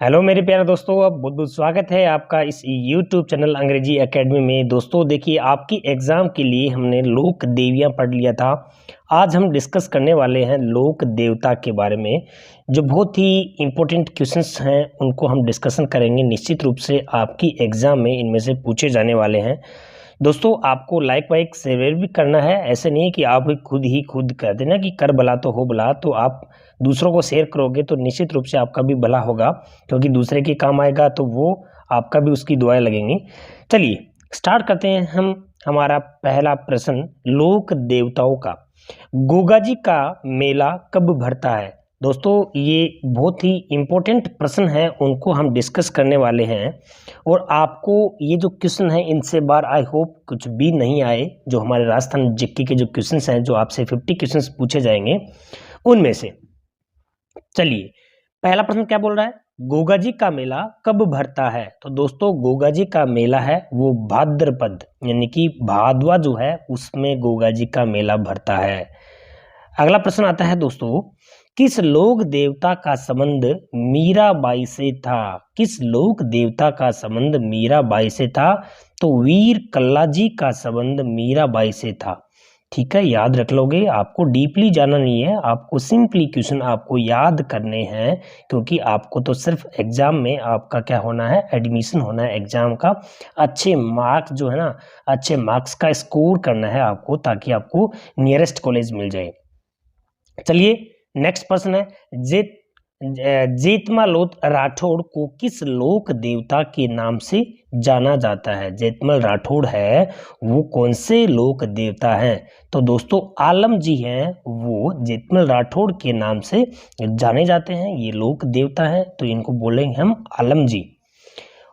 Hello मेरे प्यारे दोस्तों, अब बहुत बहुत स्वागत है आपका इस YouTube चैनल अंग्रेजी एकेडमी में। दोस्तों देखिए, आपकी एग्ज़ाम के लिए हमने लोक देवियाँ पढ़ लिया था। आज हम डिस्कस करने वाले हैं लोक देवता के बारे में। जो बहुत ही इम्पोर्टेंट क्वेश्चंस हैं उनको हम डिस्कशन करेंगे। निश्चित रूप से आपकी एग्ज़ाम में इनमें से पूछे जाने वाले हैं। दोस्तों आपको लाइक वाइक शेयर भी करना है। ऐसे नहीं कि आप खुद कह देना कि कर भला तो हो भला। तो आप दूसरों को शेयर करोगे तो निश्चित रूप से आपका भी भला होगा, क्योंकि दूसरे के काम आएगा तो वो आपका भी उसकी दुआएं लगेंगी। चलिए स्टार्ट करते हैं हम। हमारा पहला प्रश्न लोक देवताओं का, गोगा जी का मेला कब भरता है? दोस्तों ये बहुत ही इम्पोर्टेंट प्रश्न है, उनको हम डिस्कस करने वाले हैं। और आपको ये जो क्वेश्चन है इनसे बार आई होप कुछ भी नहीं आए। जो हमारे राजस्थान जीके के जो क्वेश्चंस हैं, जो आपसे 50 क्वेश्चंस पूछे जाएंगे उनमें से। चलिए पहला प्रश्न क्या बोल रहा है, गोगा जी का मेला कब भरता है? तो दोस्तों गोगा जी का मेला है वो भाद्रपद यानी कि भादवा जो है उसमें गोगा जी का मेला भरता है। अगला प्रश्न आता है दोस्तों, किस लोक देवता का संबंध मीराबाई से था? किस लोक देवता का संबंध मीराबाई से था? तो वीर कल्ला जी का संबंध मीराबाई से था। ठीक है, याद रख लोगे, आपको डीपली जाना नहीं है, आपको सिंपली क्वेश्चन आपको याद करने हैं, क्योंकि आपको तो सिर्फ एग्जाम में आपका क्या होना है, एडमिशन होना है एग्जाम का। अच्छे मार्क्स जो है ना, अच्छे मार्क्स का स्कोर करना है आपको, ताकि आपको नियरेस्ट कॉलेज मिल जाए। चलिए नेक्स्ट प्रश्न है, जेतमालोत राठौड़ को किस लोक देवता के नाम से जाना जाता है? जेतमल राठौड़ है वो कौन से लोक देवता हैं? तो दोस्तों आलम जी हैं, वो जेतमल राठौड़ के नाम से जाने जाते हैं। ये लोक देवता हैं तो इनको बोलेंगे हम आलम जी।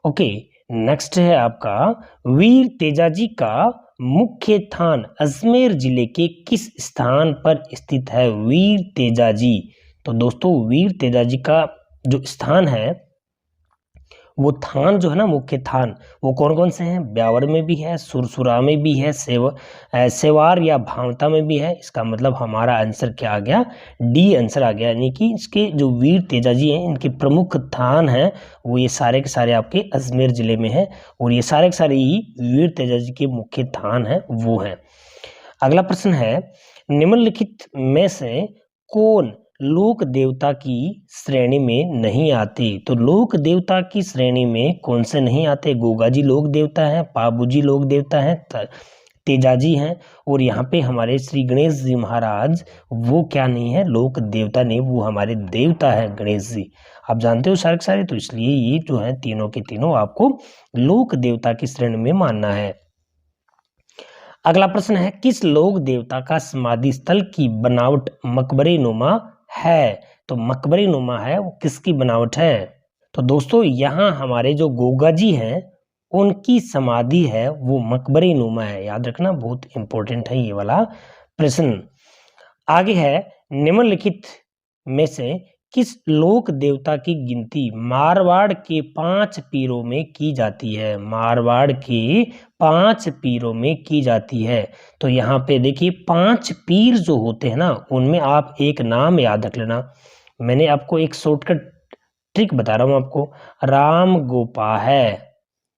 ओके, नेक्स्ट है आपका, वीर तेजाजी का मुख्य स्थान अजमेर जिले के किस स्थान पर स्थित है? वीर तेजाजी, तो दोस्तों वीर तेजाजी का जो स्थान है वो थान जो है ना, मुख्य थान, वो कौन कौन से हैं? ब्यावर में भी है, सुरसुरा में भी है, सेवार या भावता में भी है। इसका मतलब हमारा आंसर क्या आ गया? डी आंसर आ गया। यानी कि इसके जो वीर तेजाजी हैं इनके प्रमुख थान हैं वो ये सारे के सारे आपके अजमेर जिले में है, और ये सारे के सारे ही वीर तेजाजी के मुख्य थान हैं वो हैं। अगला प्रश्न है, निम्नलिखित में से कौन लोक देवता की श्रेणी में नहीं आती? तो लोक देवता की श्रेणी में कौन से नहीं आते? गोगा जी लोक देवता है, पाबू जी लोक देवता है, तेजाजी हैं, और यहाँ पे हमारे श्री गणेश जी महाराज वो क्या नहीं है, लोक देवता नहीं, वो हमारे देवता है गणेश जी। आप जानते हो सारे के सारे, तो इसलिए ये जो है तीनों के तीनों आपको लोक देवता की श्रेणी में मानना है। अगला प्रश्न है, किस लोक देवता का समाधि स्थल की बनावट मकबरे नुमा है? तो मकबरे नुमा है वो किसकी बनावट है? तो दोस्तों यहाँ हमारे जो गोगा जी हैं उनकी समाधि है वो मकबरे नुमा है। याद रखना, बहुत इंपॉर्टेंट है ये वाला प्रश्न। आगे है, निम्नलिखित में से किस लोक देवता की गिनती मारवाड़ के 5 पीरों में की जाती है? मारवाड़ के 5 पीरों में की जाती है। तो यहाँ पे देखिए 5 पीर जो होते हैं ना, उनमें आप एक नाम याद रख लेना। मैंने आपको एक शॉर्टकट ट्रिक बता रहा हूँ आपको, राम गोपा है,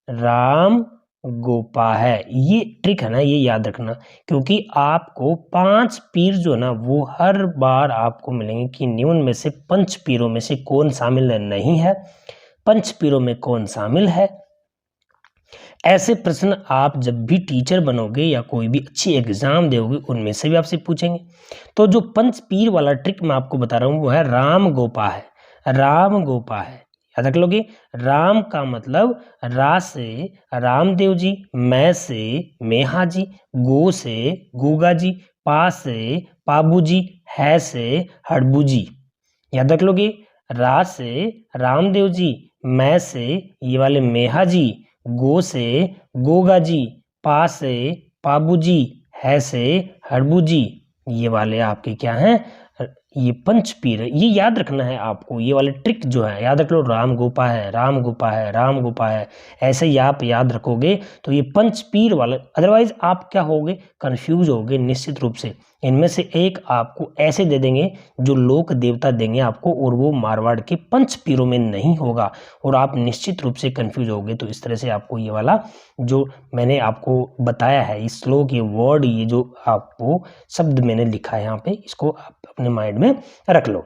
राम गोपा है, ये ट्रिक है ना, ये याद रखना। क्योंकि आपको 5 पीर जो है ना वो हर बार आपको मिलेंगे कि निम्न में से पंच पीरों में से कौन शामिल नहीं है, पंच पीरों में कौन शामिल है। ऐसे प्रश्न आप जब भी टीचर बनोगे या कोई भी अच्छी एग्जाम दोगे उनमें से भी आपसे पूछेंगे। तो जो पंच पीर वाला ट्रिक मैं आपको बता रहा हूँ वो है राम गोपा है, राम गोपा है। याद रख लोगे, राम का मतलब रा से रामदेव जी, मैं से मेहा जी, गो से गोगा जी, पा से पाबू जी, है से हड़बू जी। याद रख लोगे, रा से रामदेव जी, मैं से ये वाले मेहा जी, गो से गोगा जी, पा से पाबू जी, है से हड़बू जी, ये वाले आपके क्या हैं, ये पंच पीर है। ये याद रखना है आपको, ये वाले ट्रिक जो है याद रख लो, राम गोपा है, राम गोपा है, राम गोपा है। ऐसे ही आप याद रखोगे तो ये पंच पीर वाला, अदरवाइज आप क्या होगे, कंफ्यूज होगे निश्चित रूप से। इनमें से एक आपको ऐसे दे देंगे जो लोक देवता देंगे आपको, और वो मारवाड़ के पंच पीरों में नहीं होगा, और आप निश्चित रूप से कंफ्यूज होगे। तो इस तरह से आपको ये वाला जो मैंने आपको बताया है, इस श्लोक, ये वर्ड, ये जो आपको शब्द मैंने लिखा है यहाँ पे, इसको आप अपने माइंड में रख लो।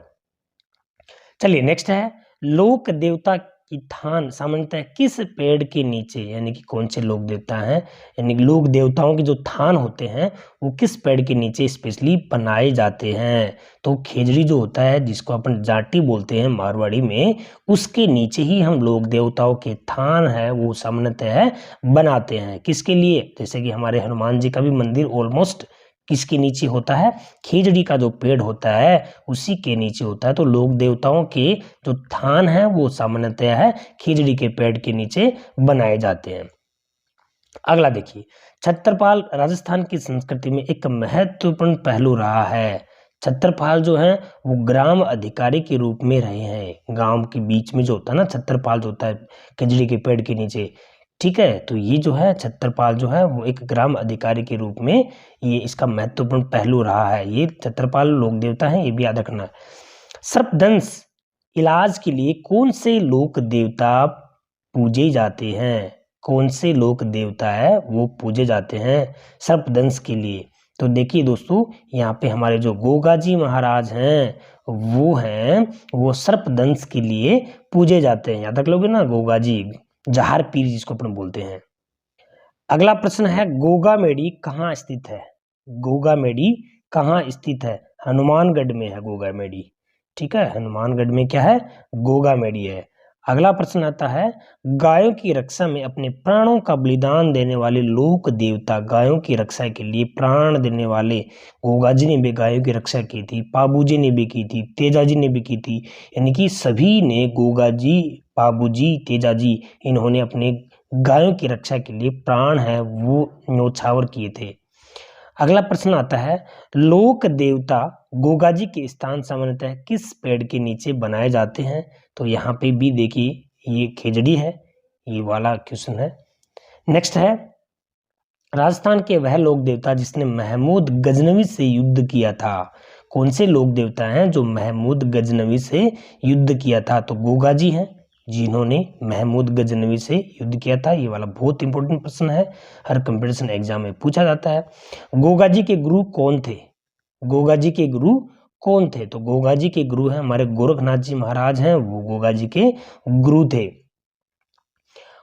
चलिए नेक्स्ट है, लोक देवता की थान सामान्यतः किस पेड़ के नीचे, यानी कि कौन से लोक देवता हैं, यानी कि लोक देवताओं के जो थान होते हैं वो किस पेड़ के नीचे स्पेशली बनाए जाते हैं। तो खेजड़ी जो होता है, जिसको अपन जाटी बोलते हैं मारवाड़ी में, उसके नीचे ही हम लोक देवताओं के थान है वो सामान्यतः बनाते हैं। किसके लिए, जैसे कि हमारे हनुमान जी का भी मंदिर ऑलमोस्ट किसके नीचे होता है, खेजड़ी का जो पेड़ होता है उसी के नीचे होता है। तो लोक देवताओं के जो थान है वो सामान्यतः है खेजड़ी के पेड़ के नीचे बनाए जाते हैं। अगला देखिए, छत्रपाल राजस्थान की संस्कृति में एक महत्वपूर्ण पहलू रहा है। छत्रपाल जो है वो ग्राम अधिकारी के रूप में रहे हैं। गांव के बीच में जो होता है ना छत्रपाल जो होता है खेजड़ी के पेड़ के नीचे, ठीक है। तो ये जो है छत्रपाल जो है वो एक ग्राम अधिकारी के रूप में, ये इसका महत्वपूर्ण पहलू रहा है। ये छत्रपाल लोक देवता है, ये भी याद रखना है। सर्पदंश इलाज के लिए कौन से लोक देवता पूजे जाते हैं, कौन से लोक देवता है वो पूजे जाते हैं सर्पदंश के लिए। तो देखिए दोस्तों, यहाँ पे हमारे जो गोगा जी महाराज हैं वो सर्पदंश के लिए पूजे जाते हैं। याद रख लोगे ना, गोगा जी, जहार पीर जिसको अपन बोलते हैं। अगला प्रश्न है, गोगामेडी कहाँ स्थित है। गोगामेडी कहाँ स्थित है, हनुमानगढ़ में है गोगामेडी, ठीक है। हनुमानगढ़ में क्या है, गोगामेडी है। अगला प्रश्न आता है, गायों की रक्षा में अपने प्राणों का बलिदान देने वाले लोक देवता, गायों की रक्षा के लिए प्राण देने वाले, गोगा जी ने भी गायों की रक्षा की थी, पाबू जी ने भी की थी, तेजा जी ने भी की थी, यानी कि सभी ने, गोगा जी, पाबू जी, तेजा जी, इन्होंने अपने गायों की रक्षा के लिए प्राण है वो न्योछावर किए थे। अगला प्रश्न आता है, लोक देवता गोगा जी के स्थान सामान्यतः किस पेड़ के नीचे बनाए जाते हैं। तो यहाँ पे भी देखिए ये खेजड़ी है, ये वाला क्वेश्चन है। नेक्स्ट है, राजस्थान के वह लोक देवता जिसने महमूद गजनवी से युद्ध किया था। कौन से लोक देवता हैं जो महमूद गजनवी से युद्ध किया था। तो गोगा जी हैं जिन्होंने महमूद गजनवी से युद्ध किया था। ये वाला बहुत इंपॉर्टेंट प्रश्न है, हर कंपटीशन एग्जाम में पूछा जाता है। गोगा जी के गुरु कौन थे, गोगा जी के गुरु कौन थे। तो गोगा जी के गुरु हैं हमारे गोरखनाथ जी महाराज हैं, वो गोगा जी के गुरु थे।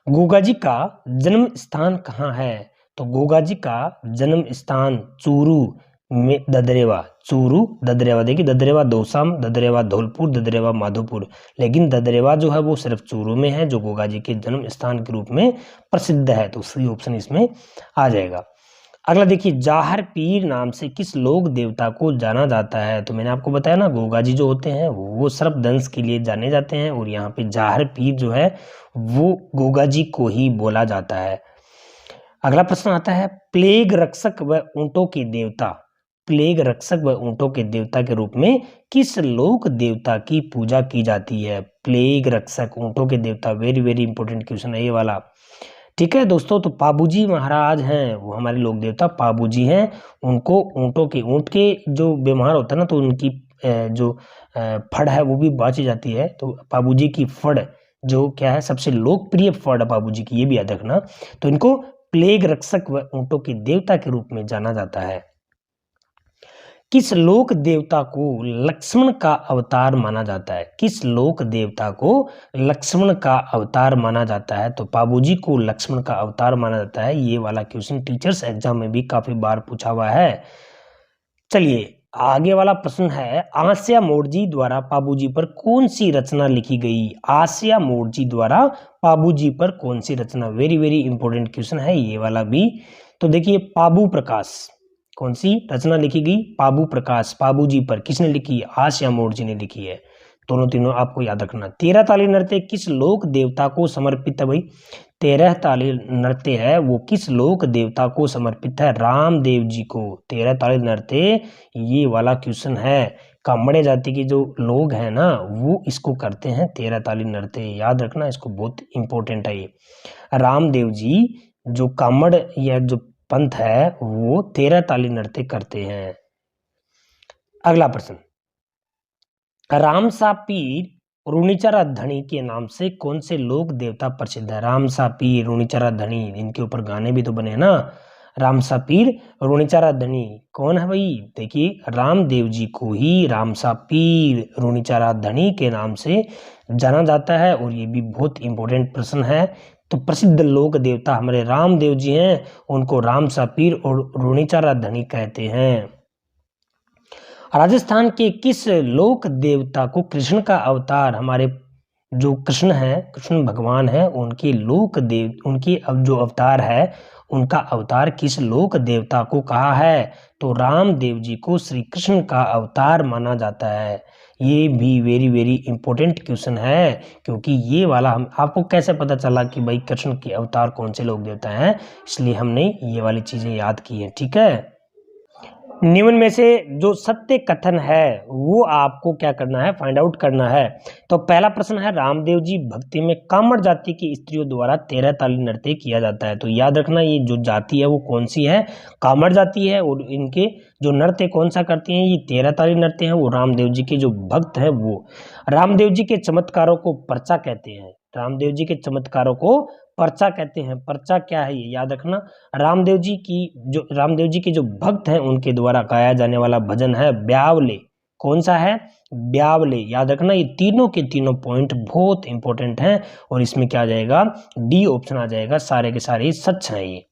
गोगा जी का जन्म स्थान कहाँ है। तो गोगा जी का जन्म स्थान चूरू में ददरेवा, चूरू ददरेवा, देखिए ददरेवा दौसाम, ददरेवा धौलपुर, ददरेवा माधोपुर, लेकिन ददरेवा जो है वो सिर्फ चूरू में है, जो गोगा जी के जन्म स्थान के रूप में प्रसिद्ध है। तो सी ऑप्शन इसमें आ जाएगा। अगला देखिए, जाहर पीर नाम से किस लोक देवता को जाना जाता है। तो मैंने आपको बताया ना, गोगा जी जो होते हैं वो सर्पदंश के लिए जाने जाते हैं, और यहाँ पे जाहर पीर जो है वो गोगा जी को ही बोला जाता है। अगला प्रश्न आता है, प्लेग रक्षक व ऊंटों के देवता, प्लेग रक्षक व ऊंटों के देवता के रूप में किस लोक देवता की पूजा की जाती है। प्लेग रक्षक, ऊंटों के देवता, वेरी वेरी इंपॉर्टेंट क्वेश्चन है ये वाला, ठीक है दोस्तों। तो पाबूजी महाराज हैं वो हमारे लोक देवता पाबूजी हैं। उनको ऊंट के जो बीमार होता है ना, तो उनकी जो फड़ है वो भी बाँची जाती है। तो पाबूजी की फड़ जो क्या है, सबसे लोकप्रिय फड़ पाबूजी की, ये भी याद रखना। तो इनको प्लेग रक्षक व ऊंटों के देवता के रूप में जाना जाता है। किस लोक देवता को लक्ष्मण का अवतार माना जाता है, किस लोक देवता को लक्ष्मण का अवतार माना जाता है। तो पाबूजी को लक्ष्मण का अवतार माना जाता है। ये वाला क्वेश्चन टीचर्स एग्जाम में भी काफी बार पूछा हुआ है। चलिए आगे वाला प्रश्न है, आस्या मोड़जी द्वारा पाबूजी पर कौन सी रचना लिखी गई। आस्या मोड़जी द्वारा पाबूजी पर कौन सी रचना, वेरी वेरी इंपॉर्टेंट क्वेश्चन है ये वाला भी। तो देखिए, पाबू प्रकाश, कौन सी रचना लिखी गई, पाबू प्रकाश, पाबू जी पर किसने लिखी, आस्या मोड़ जी ने लिखी है। दोनों तीनों आपको याद रखना। 13 ताली नृत्य किस लोक देवता को समर्पित है भाई। 13 ताली नृत्य है वो किस लोक देवता को समर्पित है, रामदेव जी को। 13 ताली नृत्य ये वाला क्वेश्चन है, कामड़े जाति के जो लोग हैं ना वो इसको करते हैं 13 ताली नृत्य, याद रखना इसको, बहुत इंपॉर्टेंट है ये। रामदेव जी जो कामड़ या जो पंथ है वो 13 ताली नृत्य करते हैं। अगला प्रश्न, रामसा पीर रुणिचरा धनी के नाम से कौन से लोक देवता प्रसिद्ध है? रामसा पीर रुणिचरा धनी, इनके ऊपर गाने भी तो बने हैं ना। रामसा पीर रुणिचरा धनी कौन है भाई? देखिए रामदेव जी को ही रामसा पीर रुणिचरा धनी के नाम से जाना जाता है, और ये भी बहुत इंपॉर्टेंट प्रश्न है। तो प्रसिद्ध लोक देवता हमारे रामदेव जी हैं, उनको रामसा पीर और रुणिचरा धनी कहते हैं। राजस्थान के किस लोक देवता को कृष्ण का अवतार, हमारे जो कृष्ण है, कृष्ण भगवान है, उनके लोक देव, उनकी अब जो अवतार है, उनका अवतार किस लोक देवता को कहा है? तो रामदेव जी को श्री कृष्ण का अवतार माना जाता है। ये भी वेरी वेरी इंपॉर्टेंट क्वेश्चन है, क्योंकि ये वाला हम आपको कैसे पता चला कि भाई कृष्ण के अवतार कौन से लोक देवता हैं, इसलिए हमने ये वाली चीजें याद की हैं। ठीक है, निम्न में से जो सत्य कथन है वो आपको क्या करना है, फाइंड आउट करना है। तो पहला प्रश्न है, रामदेव जी भक्ति में कामड़ जाति की स्त्रियों द्वारा 13 ताली नृत्य किया जाता है। तो याद रखना ये जो जाति है वो कौन सी है, कामड़ जाति है, और इनके जो नृत्य कौन सा करती हैं, ये 13 ताली नृत्य है। वो रामदेव जी के जो भक्त है वो। रामदेव जी के चमत्कारों को पर्चा कहते हैं। रामदेव जी के चमत्कारों को पर्चा कहते हैं। पर्चा क्या है ये याद रखना। रामदेव जी के जो भक्त हैं उनके द्वारा गाया जाने वाला भजन है ब्यावले। कौन सा है? ब्यावले। याद रखना ये तीनों के तीनों पॉइंट बहुत इंपॉर्टेंट हैं, और इसमें क्या आ जाएगा, डी ऑप्शन आ जाएगा। सारे के सारे सच हैं ये।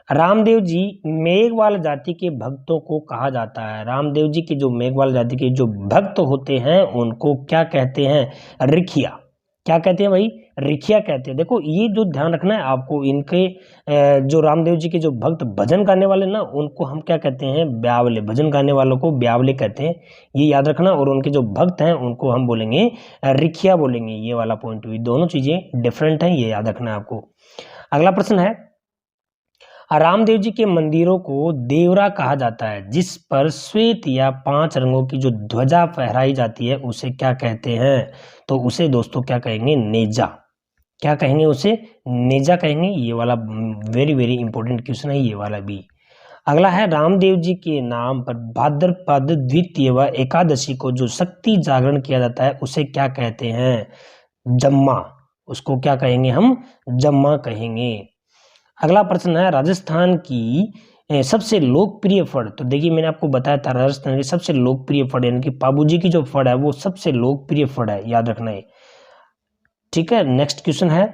रामदेव जी मेघवाल जाति के भक्तों को कहा जाता है। रामदेव जी के जो मेघवाल जाति के जो भक्त होते हैं उनको क्या कहते हैं? रिखिया। क्या कहते हैं भाई? रिखिया कहते हैं। देखो ये जो ध्यान रखना है आपको, इनके जो रामदेव जी के जो भक्त भजन गाने वाले ना, उनको हम क्या कहते हैं? ब्यावले। भजन गाने वालों को ब्यावले कहते हैं, ये याद रखना। और उनके जो भक्त हैं उनको हम बोलेंगे रिखिया बोलेंगे। ये वाला पॉइंट भी, दोनों चीजें डिफरेंट हैं, ये याद रखना है आपको। अगला प्रश्न है, रामदेव जी के मंदिरों को देवरा कहा जाता है। जिस पर श्वेत या 5 रंगों की जो ध्वजा फहराई जाती है उसे क्या कहते हैं? तो उसे दोस्तों क्या कहेंगे? नेजा। क्या कहेंगे उसे? नेजा कहेंगे। ये वाला वेरी वेरी इंपॉर्टेंट क्वेश्चन है ये वाला भी। अगला है, रामदेव जी के नाम पर भाद्रपद द्वितीय व एकादशी को जो शक्ति जागरण किया जाता है उसे क्या कहते हैं? जम्मा। उसको क्या कहेंगे हम? जम्मा कहेंगे। अगला प्रश्न है, राजस्थान की सबसे लोकप्रिय फल। तो देखिए मैंने आपको बताया था राजस्थान की सबसे लोकप्रिय फल, यानी कि पाबूजी की जो फल है वो सबसे लोकप्रिय फल है, याद रखना है। ठीक है, नेक्स्ट क्वेश्चन है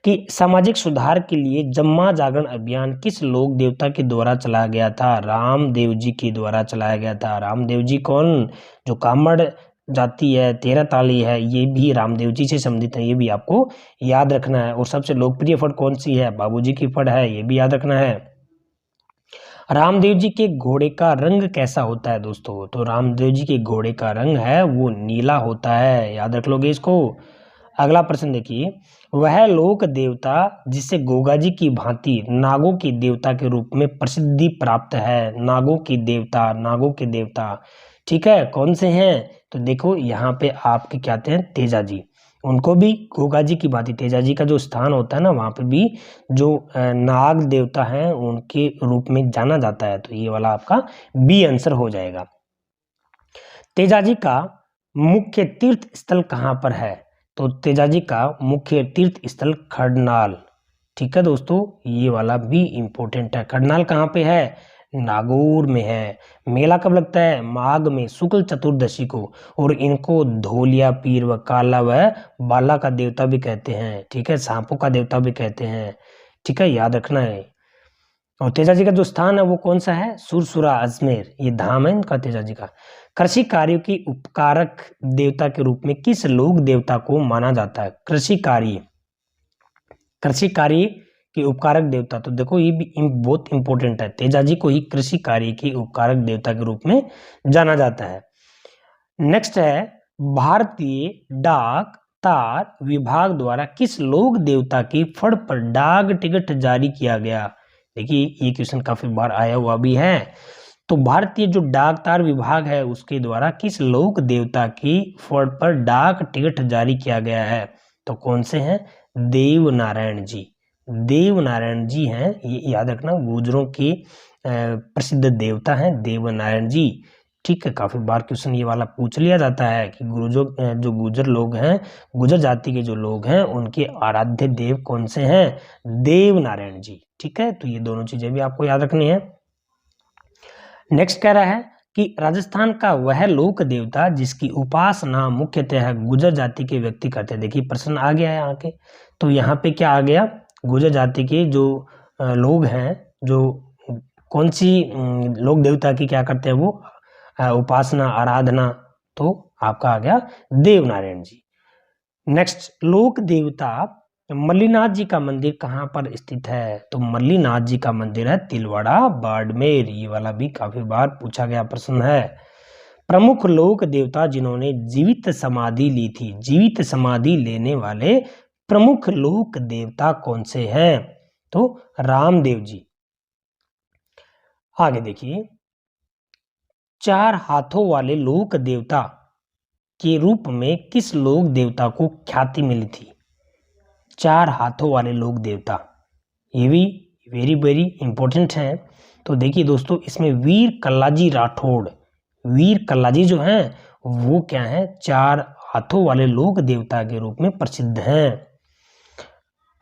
कि सामाजिक सुधार के लिए जम्मा जागरण अभियान किस लोक देवता के द्वारा चलाया गया था? रामदेव जी के द्वारा चलाया गया था। रामदेव जी कौन? जो कामड़ जाति है, 13 ताली है, ये भी रामदेव जी से संबंधित है, ये भी आपको याद रखना है। और सबसे लोकप्रिय फड़ कौन सी है? बाबूजी की फड़ है, ये भी याद रखना है। रामदेव जी के घोड़े का रंग कैसा होता है दोस्तों? तो रामदेव जी के घोड़े का रंग है वो नीला होता है, याद रख लोगे इसको। अगला प्रश्न देखिए, वह लोक देवता जिसे गोगा जी की भांति नागों के देवता के रूप में प्रसिद्धि प्राप्त है। नागों की देवता, नागों के देवता, ठीक है, कौन से हैं? तो देखो यहाँ पे आपके क्या आते हैं? तेजा जी। उनको भी गोगा जी की भांति, तेजा जी का जो स्थान होता है ना, वहाँ पे भी जो नाग देवता हैं उनके रूप में जाना जाता है। तो ये वाला आपका बी आंसर हो जाएगा। तेजा जी का मुख्य तीर्थ स्थल कहाँ पर है? तो तेजा जी का मुख्य तीर्थ स्थल खडनाल। ठीक है दोस्तों, ये वाला भी इंपॉर्टेंट है। खडनाल कहाँ पे है? नागौर में है। मेला कब लगता है? माघ में, शुक्ल चतुर्दशी को। और इनको धोलिया पीर व काला व बाला का देवता भी कहते हैं। ठीक है, सांपों का देवता भी कहते हैं। ठीक है, याद रखना है। और तेजा जी का जो स्थान है वो कौन सा है? सुरसुरा अजमेर, ये धाम है इनका तेजा जी का। कृषि कार्यों की उपकारक देवता के रूप में किस लोक देवता को माना जाता है? कृषि कार्य के उपकारक देवता। तो देखो ये भी बहुत इंपॉर्टेंट है। तेजा जी को ही कृषि कार्य के उपकारक देवता के रूप में जाना जाता है। नेक्स्ट है, भारतीय डाक तार विभाग द्वारा किस लोक देवता की फड़ पर डाक टिकट जारी किया गया? देखिए ये क्वेश्चन काफी बार आया हुआ भी है। तो भारतीय जो डाक तार विभाग है उसके द्वारा किस लोक देवता की फड़ पर डाक टिकट जारी किया गया है? तो कौन से हैं? देव नारायण जी। देव नारायण जी हैं, ये याद रखना। गुर्जरों की प्रसिद्ध देवता हैं देवनारायण जी। ठीक है, काफी बार क्वेश्चन ये वाला पूछ लिया जाता है कि जो गुर्जर लोग हैं, गुर्जर जाति के जो लोग हैं, उनके आराध्य देव कौन से हैं? देवनारायण जी। ठीक है, तो ये दोनों चीजें भी आपको याद रखनी है। नेक्स्ट कह रहा है कि राजस्थान का वह लोक देवता जिसकी उपासना मुख्यतः गुर्जर जाति के व्यक्ति करते हैं। देखिए प्रश्न आ गया है यहाँ के, तो यहाँ पे क्या आ गया? गुर्जर जाति के जो लोग हैं, जो कौन सी लोक देवता की क्या करते हैं वो उपासना, आराधना, तो आपका आ गया देवनारायण जी। नेक्स्ट, लोक देवता मल्लीनाथ जी का मंदिर कहाँ पर स्थित है? तो मल्लीनाथ जी का मंदिर है तिलवाड़ा बाड़मेर। ये वाला भी काफी बार पूछा गया प्रश्न है। प्रमुख लोक देवता जिन्होंने जीवित समाधि ली थी, जीवित समाधि लेने वाले प्रमुख लोक देवता कौन से हैं? तो रामदेव जी। आगे देखिए, 4 हाथों वाले लोक देवता के रूप में किस लोक देवता को ख्याति मिली थी? 4 हाथों वाले लोक देवता, ये भी वेरी वेरी इंपॉर्टेंट है। तो देखिए दोस्तों, इसमें वीर कल्लाजी राठौड़, वीर कल्लाजी जो हैं वो क्या हैं? 4 हाथों वाले लोक देवता के रूप में प्रसिद्ध हैं।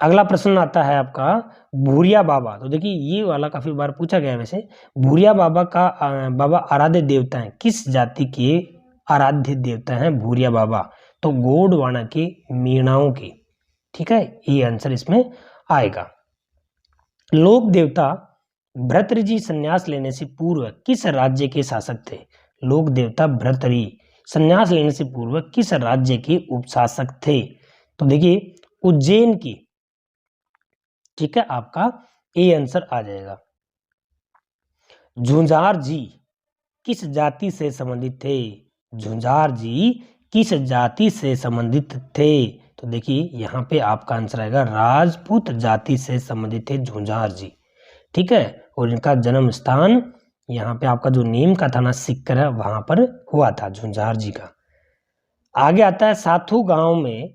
अगला प्रश्न आता है आपका भूरिया बाबा। तो देखिए ये वाला काफी बार पूछा गया है वैसे। भूरिया बाबा का बाबा आराध्य देवता है, किस जाति के आराध्य देवता हैं भूरिया बाबा? तो गोंडवाना के मीणाओं के। ठीक है, ये आंसर इसमें आएगा। लोक देवता भर्तृहरि संन्यास लेने से पूर्व किस राज्य के शासक थे? लोक देवता भर्तृहरि संन्यास लेने से पूर्व किस राज्य के उपशासक थे? तो देखिए उज्जैन की। ठीक है, आपका ए आंसर आ जाएगा। झुंझार जी किस जाति से संबंधित थे? झुंझार जी किस जाति से संबंधित थे? तो देखिए यहाँ पे आपका आंसर आएगा राजपूत जाति से संबंधित थे झुंझार जी। ठीक है, और इनका जन्म स्थान यहाँ पे आपका जो नीम का थाना सिक्कर है वहां पर हुआ था झुंझार जी का। आगे आता है साथू गांव में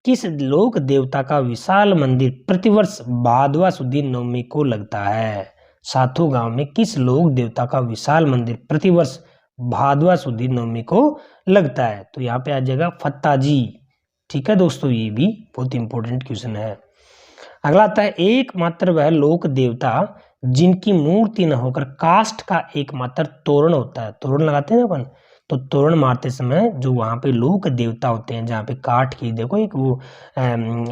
किस लोक देवता का विशाल मंदिर प्रतिवर्ष भादवा सुदी नवमी को लगता है? साथू गांव में किस लोक देवता का विशाल मंदिर प्रतिवर्ष भादवा सुदी नवमी को लगता है? तो यहाँ पे आ जाएगा फत्ता जी। ठीक है दोस्तों, ये भी बहुत इंपॉर्टेंट क्वेश्चन है। अगला आता है एकमात्र वह लोक देवता जिनकी मूर्ति न होकर काष्ठ का एकमात्र तोरण होता है। तोरण लगाते हैं ना अपन, तो तोरण मारते समय जो वहां पे लोक देवता होते हैं, जहाँ पे काठ की देखो एक वो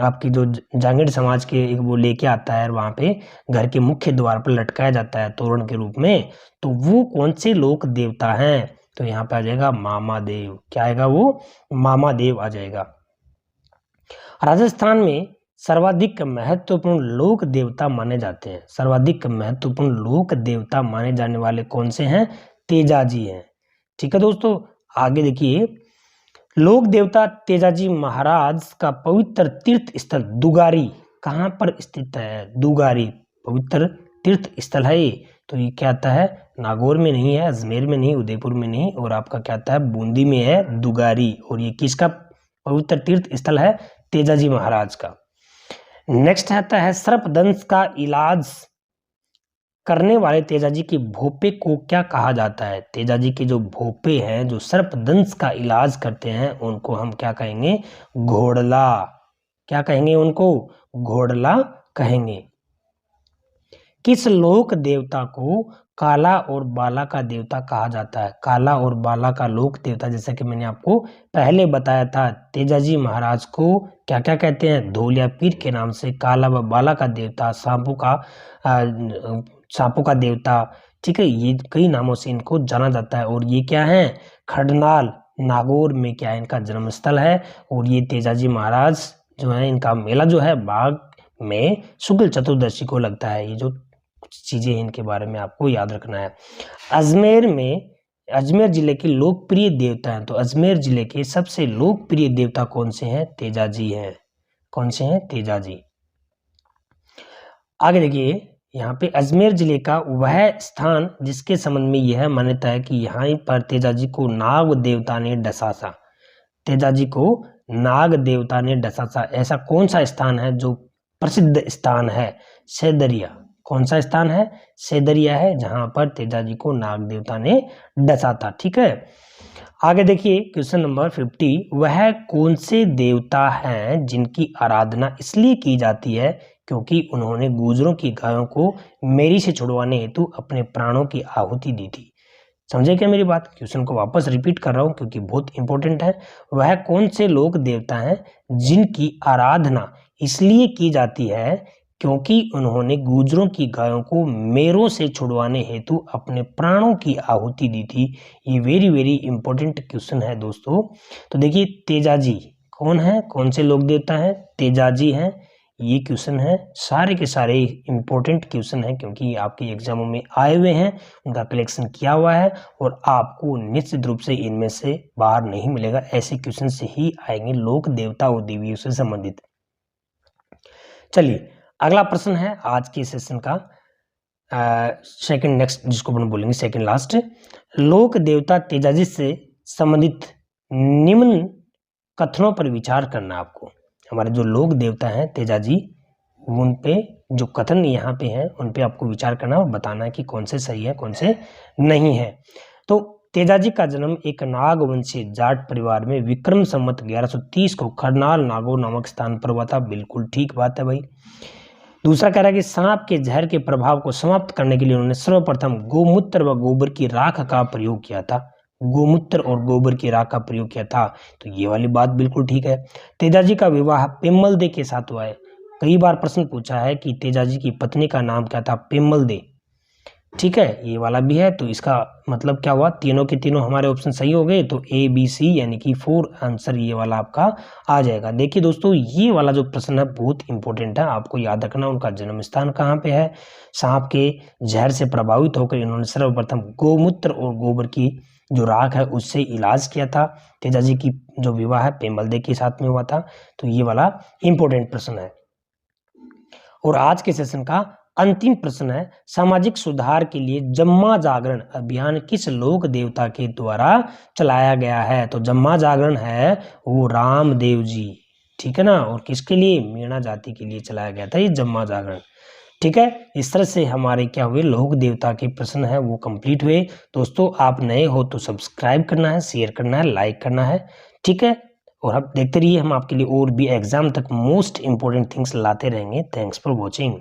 आपकी जो जांगीड़ समाज के एक वो लेके आता है, वहां पे घर के मुख्य द्वार पर लटकाया जाता है तोरण के रूप में, तो वो कौन से लोक देवता हैं? तो यहाँ पे आ जाएगा मामा देव। क्या आएगा? वो मामा देव आ जाएगा। राजस्थान में सर्वाधिक महत्वपूर्ण लोक देवता माने जाते हैं। सर्वाधिक महत्वपूर्ण लोक देवता माने जाने वाले कौन से हैं? तेजाजी हैं। ठीक है दोस्तों, आगे देखिए, लोक देवता तेजाजी महाराज का पवित्र तीर्थ स्थल दुगारी कहाँ पर स्थित है? दुगारी पवित्र तीर्थ स्थल है। तो ये क्या आता है? नागौर में नहीं है, अजमेर में नहीं, उदयपुर में नहीं, और आपका क्या आता है? बूंदी में है दुगारी। और ये किसका पवित्र तीर्थ स्थल है? तेजाजी महाराज का। नेक्स्ट आता है सर्पदंश का इलाज करने वाले तेजाजी के भोपे को क्या कहा जाता है? तेजाजी के जो भोपे हैं, जो सर्पदंश का इलाज करते हैं, उनको हम क्या कहेंगे? घोड़ला। क्या कहेंगे उनको? घोड़ला कहेंगे। किस लोक देवता को काला और बाला का देवता कहा जाता है? काला और बाला का लोक देवता, जैसा कि मैंने आपको पहले बताया था, तेजाजी महाराज को क्या क्या कहते हैं? धोलिया पीर के नाम से, काला व बाला का देवता, सांपों का देवता। ठीक है, ये कई नामों से इनको जाना जाता है। और ये क्या है? खडनाल नागौर में क्या है? इनका जन्म स्थल है। और ये तेजाजी महाराज जो है, इनका मेला जो है बाग में शुक्ल चतुर्दशी को लगता है। ये जो कुछ चीजें इनके बारे में आपको याद रखना है। अजमेर जिले के लोकप्रिय देवता हैं, तो अजमेर जिले के सबसे लोकप्रिय देवता कौन से हैं? तेजाजी हैं। कौन से हैं? तेजाजी। आगे देखिए, यहाँ पे अजमेर जिले का वह स्थान जिसके संबंध में यह मान्यता है कि यहाँ पर तेजाजी को नाग देवता ने डसासा। तेजाजी को नाग देवता ने डसासा, ऐसा कौन सा स्थान है जो प्रसिद्ध स्थान है? सैदरिया। कौन सा स्थान है? सेदरिया है, जहां पर तेजाजी को नाग देवता ने डसा था। ठीक है, आगे देखिए क्वेश्चन नंबर 50, वह कौन से देवता हैं जिनकी आराधना इसलिए की जाती है क्योंकि उन्होंने गुजरों की गायों को मेरी से छुड़वाने हेतु अपने प्राणों की आहुति दी थी। समझे क्या मेरी बात? क्वेश्चन को वापस रिपीट कर रहा हूं क्योंकि बहुत इंपॉर्टेंट है। वह कौन से लोक देवता हैं जिनकी आराधना इसलिए की जाती है क्योंकि उन्होंने गुजरों की गायों को मेरों से छुड़वाने हेतु अपने प्राणों की आहुति दी थी। ये वेरी वेरी इंपॉर्टेंट क्वेश्चन है दोस्तों। तो देखिए तेजाजी कौन है, कौन से लोक देवता हैं? तेजाजी हैं। ये क्वेश्चन है, सारे के सारे इंपॉर्टेंट क्वेश्चन है क्योंकि आपके एग्जामों में आए हुए हैं, उनका कलेक्शन किया हुआ है और आपको निश्चित रूप से इनमें से बाहर नहीं मिलेगा। ऐसे क्वेश्चन से ही आएंगे लोक देवता और देवियों से संबंधित। चलिए अगला प्रश्न है आज के सेशन का सेकंड नेक्स्ट, जिसको अपन बोलेंगे सेकंड लास्ट। लोक देवता तेजाजी से संबंधित निम्न कथनों पर विचार करना। आपको हमारे जो लोक देवता हैं तेजाजी, उन पे जो कथन यहाँ पे हैं उन पे आपको विचार करना और बताना है कि कौन से सही है कौन से नहीं है। तो तेजाजी का जन्म एक नागवंशी जाट परिवार में विक्रम संवत 1130 को करनाल नागौर नामक स्थान पर हुआ था। बिल्कुल ठीक बात है भाई। दूसरा कह रहा है कि सांप के जहर के प्रभाव को समाप्त करने के लिए उन्होंने सर्वप्रथम गोमूत्र व गोबर की राख का प्रयोग किया था। गोमूत्र और गोबर की राख का प्रयोग किया था, तो ये वाली बात बिल्कुल ठीक है। तेजाजी का विवाह पेम्मल दे के साथ हुआ है। कई बार प्रश्न पूछा है कि तेजाजी की पत्नी का नाम क्या था? पेम्मल दे। ठीक है, ये वाला भी है, तो इसका मतलब क्या हुआ? तीनों के तीनों हमारे ऑप्शन सही हो गए, तो ए बी सी यानी कि 4 आंसर ये वाला आपका आ जाएगा। देखिए दोस्तों, ये वाला जो प्रश्न है बहुत इंपॉर्टेंट है, आपको याद रखना उनका जन्म स्थान कहाँ पे है। सांप के जहर से प्रभावित होकर इन्होंने सर्वप्रथम गोमूत्र और गोबर की जो राख है उससे इलाज किया था। तेजाजी की जो विवाह है पेम्मल दे के साथ में हुआ था, तो ये वाला इंपॉर्टेंट प्रश्न है। और आज के सेशन का अंतिम प्रश्न है, सामाजिक सुधार के लिए जम्मा जागरण अभियान किस लोक देवता के द्वारा चलाया गया है? तो जम्मा जागरण है वो रामदेव जी, ठीक है ना। और किसके लिए? मीणा जाति के लिए चलाया गया था ये जम्मा जागरण। ठीक है, इस तरह से हमारे क्या हुए लोक देवता के प्रश्न है वो कंप्लीट हुए। दोस्तों आप नए हो तो सब्सक्राइब करना है, शेयर करना है, लाइक करना है। ठीक है, और आप देखते रहिए, हम आपके लिए और भी एग्जाम तक मोस्ट इंपोर्टेंट थिंग्स लाते रहेंगे। Thanks for watching.